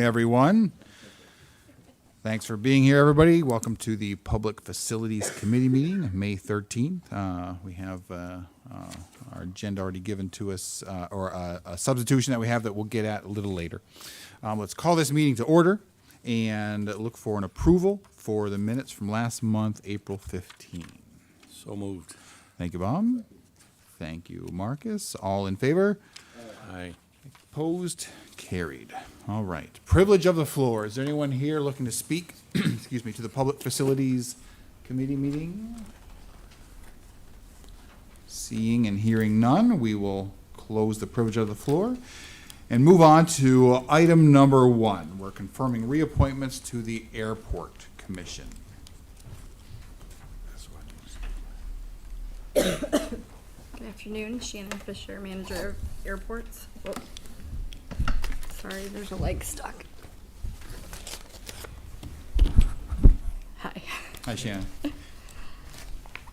Everyone. Thanks for being here, everybody. Welcome to the Public Facilities Committee meeting, May 13th. We have our agenda already given to us, or a substitution that we have that we'll get at a little later. Let's call this meeting to order and look for an approval for the minutes from last month, April 15. So moved. Thank you, Bob. Thank you, Marcus. All in favor? Aye. Opposed? Carried. All right. Privilege of the floor. Is there anyone here looking to speak, excuse me, to the Public Facilities Committee meeting? Seeing and hearing none, we will close the privilege of the floor and move on to item number 1. We're confirming reappointments to the Airport Commission. Good afternoon, Shannon Fisher, Manager of Airports. Oh, sorry, there's a leg stuck. Hi. Hi, Shannon.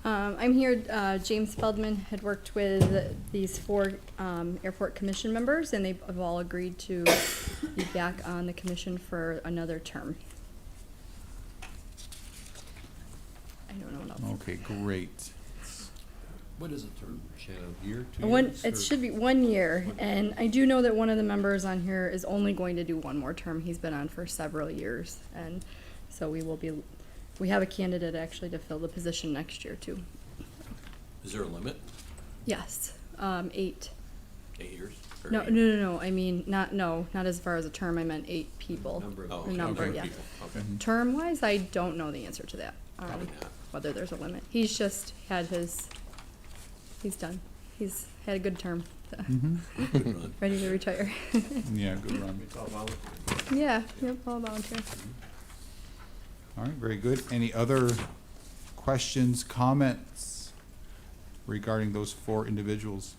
I'm here, James Feldman had worked with these 4 airport commission members, and they've all agreed to be back on the commission for another term. I don't know what else. Okay, great. What is a term, Shannon? Year, 2 One, years? it should be 1 year, and I do know that one of the members on here is only going to do 1 more term. He's been on for several years, and so we have a candidate actually to fill the position next year too. Is there a limit? Yes, 8. 8 years? Or No, eight? no. I mean, not as far as a term. I meant 8 people. Oh, A okay. number, Okay. yeah. People. Okay. Term wise, I don't know the answer to that. Probably not. Whether there's a limit. He's just had he's done. He's had a good term. Good run. Ready to retire. Yeah, good run. Yeah, yep, all volunteer. All right, very good. Any other questions, comments regarding those 4 individuals?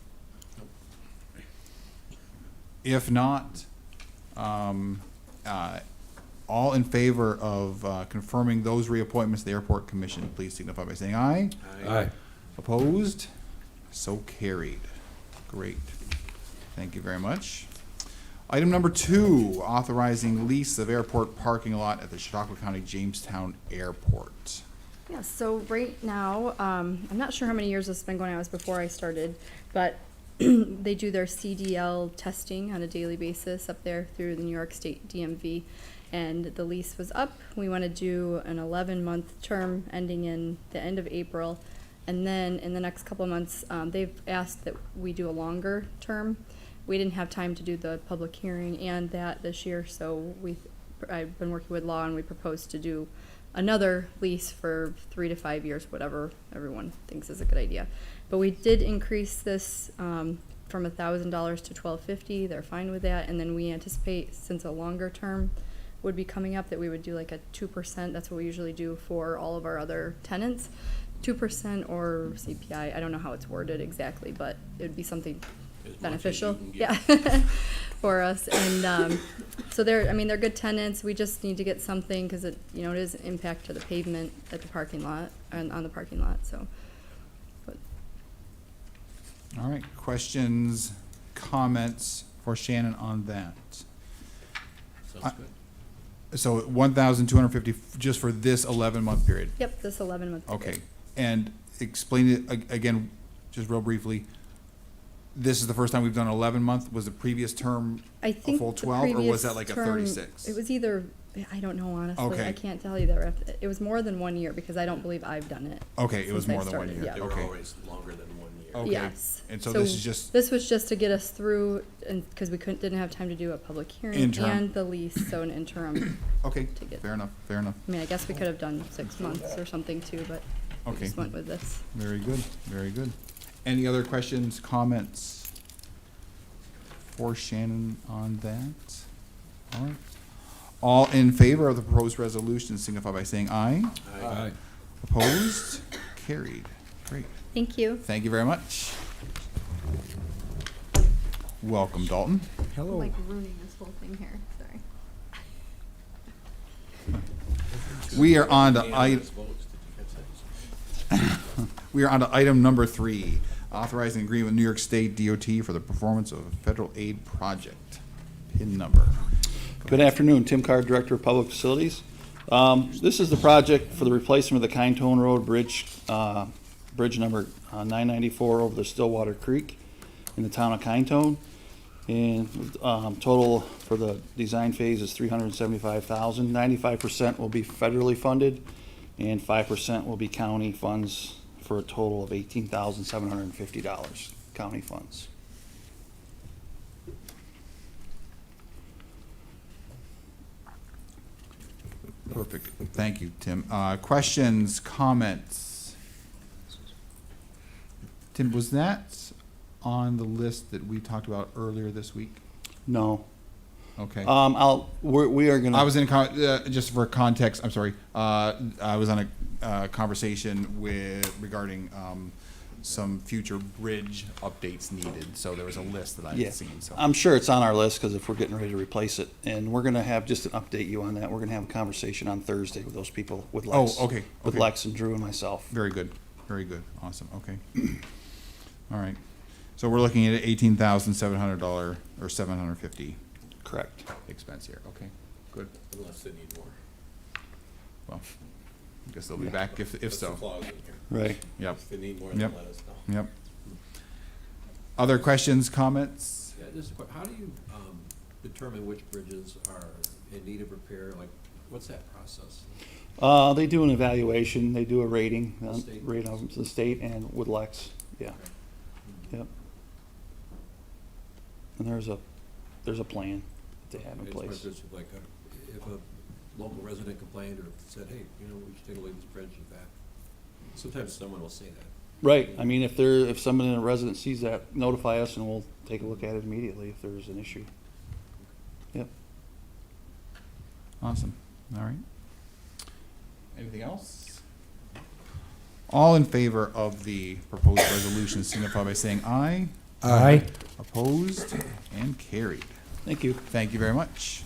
If not, all in favor of confirming those reappointments to the Airport Commission, please signify by saying aye. Aye. Opposed? So carried. Great. Thank you very much. Item number 2, authorizing lease of airport parking lot at the Chautauqua County Jamestown Airport. Yeah, so right now, I'm not sure how many years this has been going on. It was before I started, but they do their CDL testing on a daily basis up there through the New York State DMV, and the lease was up. We want to do an 11-month term ending in the end of April, and then in the next couple of months, they've asked that we do a longer term. We didn't have time to do the public hearing and that this year, so I've been working with law, and we proposed to do another lease for 3 to 5 years, whatever everyone thinks is a good idea. But we did increase this from $1,000 to $1,250. They're fine with that, and then we anticipate, since a longer term would be coming up, that we would do like a 2%. That's what we usually do for all of our other tenants, 2% or CPI. I don't know how it's worded exactly, but it would be something As much as beneficial, you can yeah, get. for us. And so they're good tenants. We just need to get something because it is an impact to the pavement at the parking lot and on the parking lot. So, but All right, questions, comments for Shannon on that? Sounds good. So 1,250 just for this 11-month period? yep, this 11-month. Okay, and explain it again, just real briefly. This is the first time we've done 11-month. Was the previous term I a think full the 12, or was previous that like a term, 36? It was either, I don't know, honestly. Okay. I can't tell you that. It was more than 1 year because I don't believe I've done it. Okay, it was since I more than 1 started, year. yeah. They were Okay. always longer than 1 year. Okay. Yes. And so this is just- This was just to get us through, and because we didn't have time to do a public hearing Interim. and the lease, so an interim. Okay, to get- fair enough, fair enough. I mean, I guess we could have done 6 months or something too, but we Okay. just went with this. Very good, very good. Any other questions, comments for Shannon on that? All right. All in favor of the proposed resolution signify by saying aye. Aye. Opposed? Carried. Great. Thank you. Thank you very much. Welcome, Dalton. I'm like ruining this whole thing here, sorry. We are on to Unanimous votes. Did you catch that? We are on to item number 3, authorizing agreement with New York State DOT for the performance of a federal aid project. PIN number. Good afternoon, Tim Carr, Director of Public Facilities. This is the project for the replacement of the Kindtone Road Bridge, bridge number 994 over the Stillwater Creek in the town of Kindtone. And total for the design phase is $375,000. 95% will be federally funded, and 5% will be county funds for a total of $18,750 county funds. Perfect. Thank you, Tim. Questions, comments? Tim, was that on the list that we talked about earlier this week? No. Okay. We are gonna. I was in, just for context, I'm sorry, I was on a conversation regarding some future bridge updates needed, so there was a list that I Yeah, had seen, so. I'm sure it's on our list, because if we're getting ready to replace it, and we're gonna have, just to update you on that, we're gonna have a conversation on Thursday with those people, with Lex. Oh, okay, With okay. Lex and Drew and myself. Very good, awesome, okay. All right, so we're looking at $18,700 or $750 Correct. expense here, okay, good. Unless they need more. Well, I guess they'll be back if That's the so. clause in here. Right. Yep, If they need more, Yep. then let us know. yep. Other questions, comments? Yeah, just a quick, how do you, determine which bridges are in need of repair? Like, what's that process? They do an evaluation, they do a rating, The state? rate of the state and with Lex, yeah, Okay. yep. And there's a plan that they have in I just wonder place. if it's like if a local resident complained or said, hey, we should take a look at this bridge and that. Sometimes someone will say that. Right, I mean, if someone in a resident sees that, notify us and we'll take a look at it immediately if there's an issue. Yep. Awesome, all right. Anything else? All in favor of the proposed resolution signify by saying aye. Aye. Opposed and carried. Thank you. Thank you very much.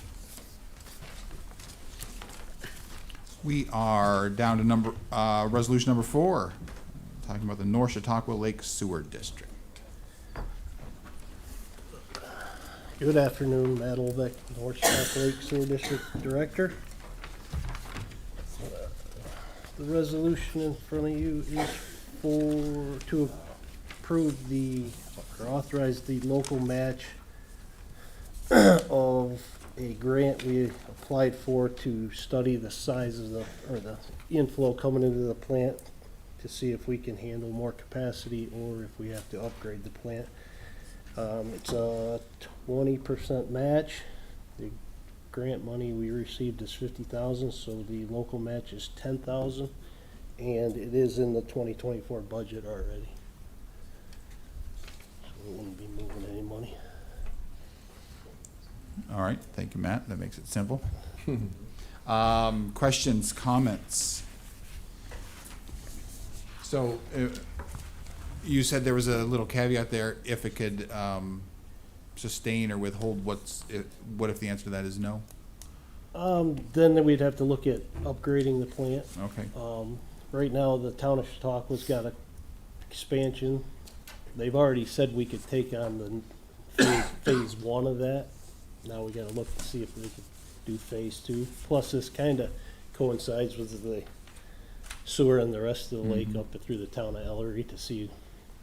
We are down to resolution number 4, talking about the North Chautauqua Lake Sewer District. Good afternoon, Matt Olbeck, North Chautauqua Lake Sewer District Director. The resolution in front of you is to approve or authorize the local match of a grant we applied for to study the size of the inflow coming into the plant to see if we can handle more capacity or if we have to upgrade the plant. It's a 20% match. The grant money we received is $50,000, so the local match is $10,000, and it is in the 2024 budget already. So we wouldn't be moving any money. All right, thank you, Matt. That makes it simple. Questions, comments? So, you said there was a little caveat there, if it could sustain or withhold, what if the answer to that is no? Then we'd have to look at upgrading the plant. Okay, Right now, the town of Chautauqua's got a expansion. They've already said we could take on the phase 1 of that. Now we gotta look to see if we could do phase 2. Plus, this kinda coincides with the sewer and the rest of the lake up through the town of Ellery to see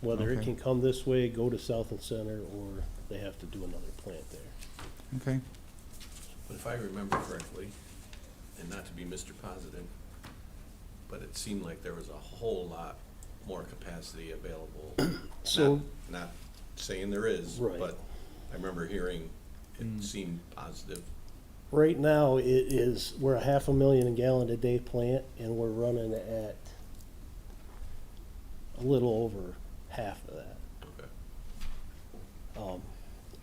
whether it Okay. can come this way, go to South and Center, or they have to do another plant there. okay. But if I remember correctly, and not to be Mr. Positive, but it seemed like there was a whole lot more capacity available. So- Not saying there is, Right. but I remember hearing it seemed positive. Right now, we're a 500,000 gallon a day plant, and we're running at a little over half of that. Okay.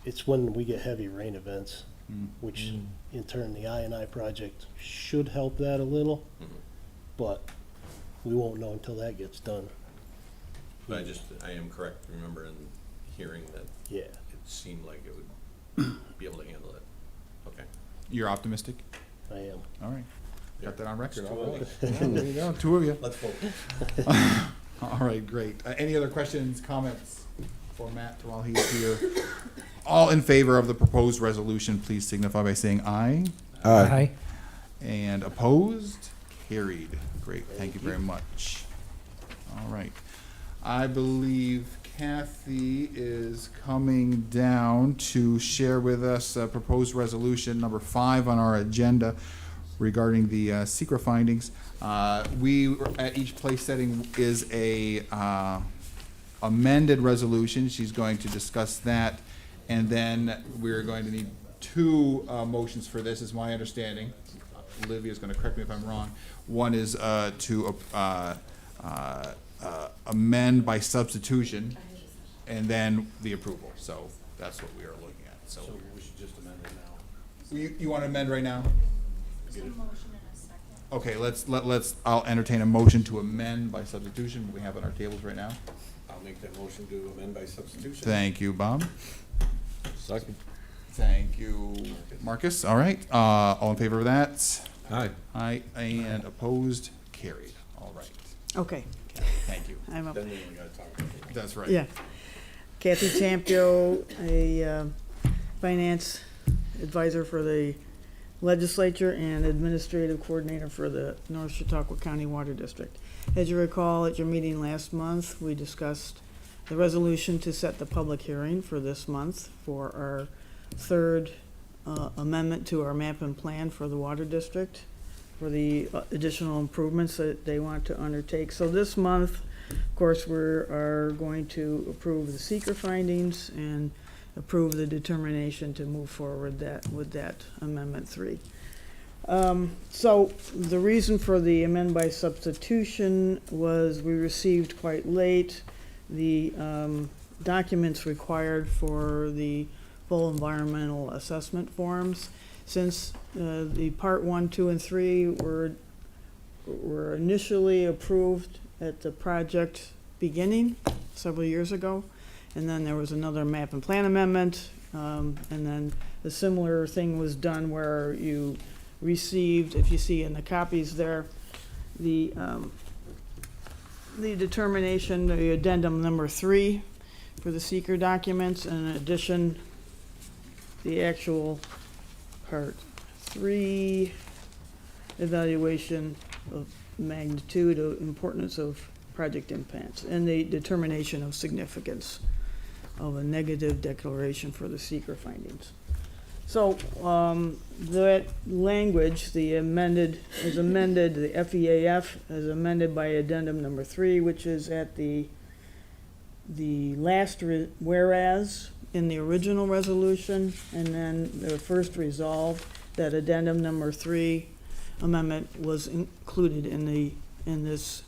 It's when we get heavy rain events, Mm. which in turn, the I&I project should help that a little, Mhm. but we won't know until that gets done. But I am correct, remember in hearing that Yeah, it seemed like it would be able to handle it. Okay. You're optimistic? I am. All right, got that on record. Two of us. Yeah, there you go, 2 of you. Let's vote. All right, great. Any other questions, comments? for Matt while he's here. All in favor of the proposed resolution, please signify by saying aye. Aye. And opposed? Carried. Great, thank you very much. All right. I believe Kathy is coming down to share with us proposed resolution number 5 on our agenda regarding the secret findings. We, at each place setting is a amended resolution. She's going to discuss that. And then we're going to need 2 motions for this, is my understanding. Olivia's gonna correct me if I'm wrong. One is to amend by substitution, and then the approval. So that's what we are looking at. So So we should just amend it now. you want to amend right now? Okay, I'll entertain a motion to amend by substitution, what we have on our tables right now. I'll make that motion to amend by substitution. Thank you, Bob. Second. Thank you, Marcus. All right, all in favor of that? Aye. Aye, and opposed? Carried. All right. Okay, Thank you. I'm up. Then we only gotta talk about it. That's right. Yeah. Kathy Tampio, a finance advisor for the legislature and administrative coordinator for the North Chautauqua County Water District. As you recall, at your meeting last month, we discussed the resolution to set the public hearing for this month for our third amendment to our map and plan for the water district, for the additional improvements that they want to undertake. So this month, of course, we are going to approve the seeker findings and approve the determination to move forward with that Amendment 3. So the reason for the amend by substitution was we received quite late the documents required for the full environmental assessment forms. Since the part 1, 2, and 3 were initially approved at the project beginning several years ago, and then there was another map and plan amendment, and then a similar thing was done where you received, if you see in the copies there, the determination, the addendum number 3 for the seeker documents, and in addition, the actual part 3 evaluation of magnitude of importance of project impacts and the determination of significance of a negative declaration for the seeker findings. So that language, the amended, the FEAF is amended by addendum number 3, which is at the last whereas in the original resolution, and then the first resolve that addendum number 3 amendment was included in this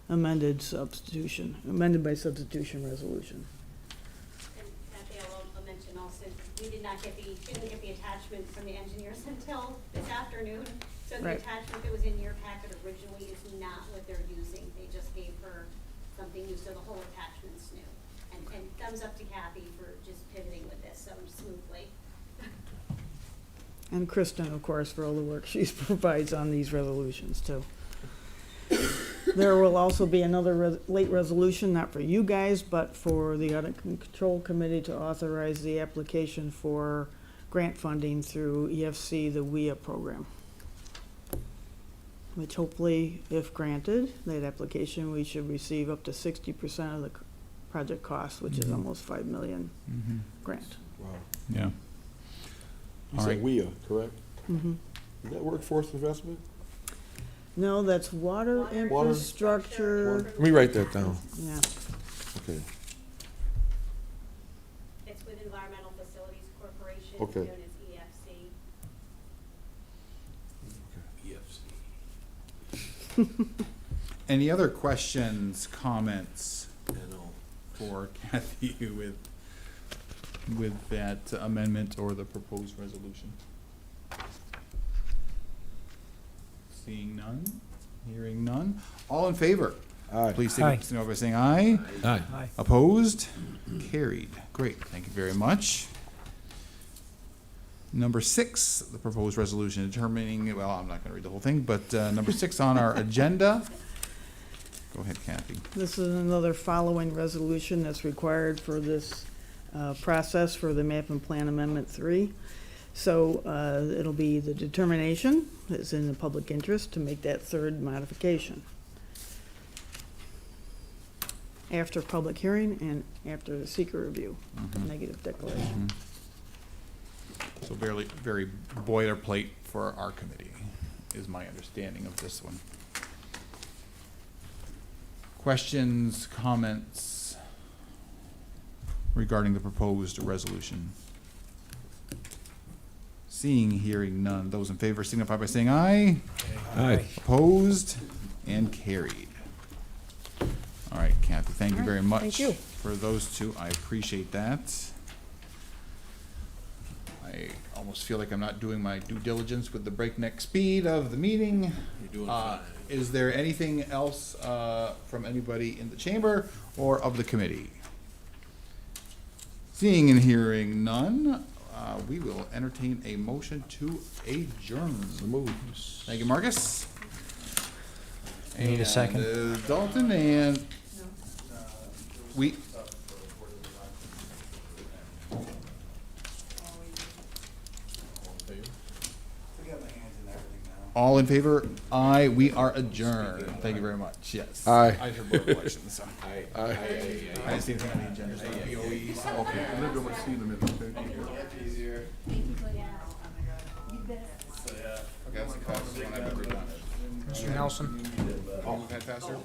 amended by substitution resolution. And Kathy, I'll mention also, we didn't get the attachment from the engineers until this afternoon. So the Right. attachment that was in your packet originally is not what they're using. They just gave her something new, so the whole attachment's new. And thumbs up to Kathy for just pivoting with this so smoothly. And Kristen, of course, for all the work she provides on these resolutions, too. There will also be another late resolution, not for you guys, but for the Audit and Control Committee to authorize the application for grant funding through EFC, the WIA program. Which hopefully, if granted, that application, we should receive up to 60% of the project cost, which is almost 5 million Mhm. grant. Wow. Yeah. You All said right. WIA, correct? Mhm. Is that workforce investment? No, that's water Water infrastructure, Let me write that down. yeah. Okay. It's with Environmental Facilities Corporation, Okay. known as EFC. EFC. Any other questions, comments You know, for Kathy with that amendment or the proposed resolution? Seeing none, hearing none. All in favor? Aye. Please Aye. signify by saying aye. Aye. Opposed? Carried. Great, thank you very much. Number 6, the proposed resolution determining, well, I'm not gonna read the whole thing, but number 6 on our agenda Go ahead, Kathy. This is another following resolution that's required for this process for the map and plan amendment 3. So it'll be the determination that's in the public interest to make that third modification. After public hearing and after the seeker review, negative declaration. So very boilerplate for our committee, is my understanding of this one. Questions, comments regarding the proposed resolution? Seeing, hearing none. Those in favor signify by saying aye. Aye. Opposed and carried. All right, Kathy, thank you All right, very much. thank you. For those two, I appreciate that. I almost feel like I'm not doing my due diligence with the breakneck speed of the meeting. You're doing fine. Is there anything else from anybody in the chamber or of the committee? Seeing and hearing none, we will entertain a motion to adjourn. Thank you, Marcus. Need a second. And, Dalton, and we. All in favor? Aye, we are adjourned. Thank you very much, yes. Aye. I heard board elections, so. Aye. I didn't see anything on the agenda. so- Okay, and then we'll see in a minute, okay? Okay, that's the fastest one I've ever done. Mr. Nelson? Oh, that faster?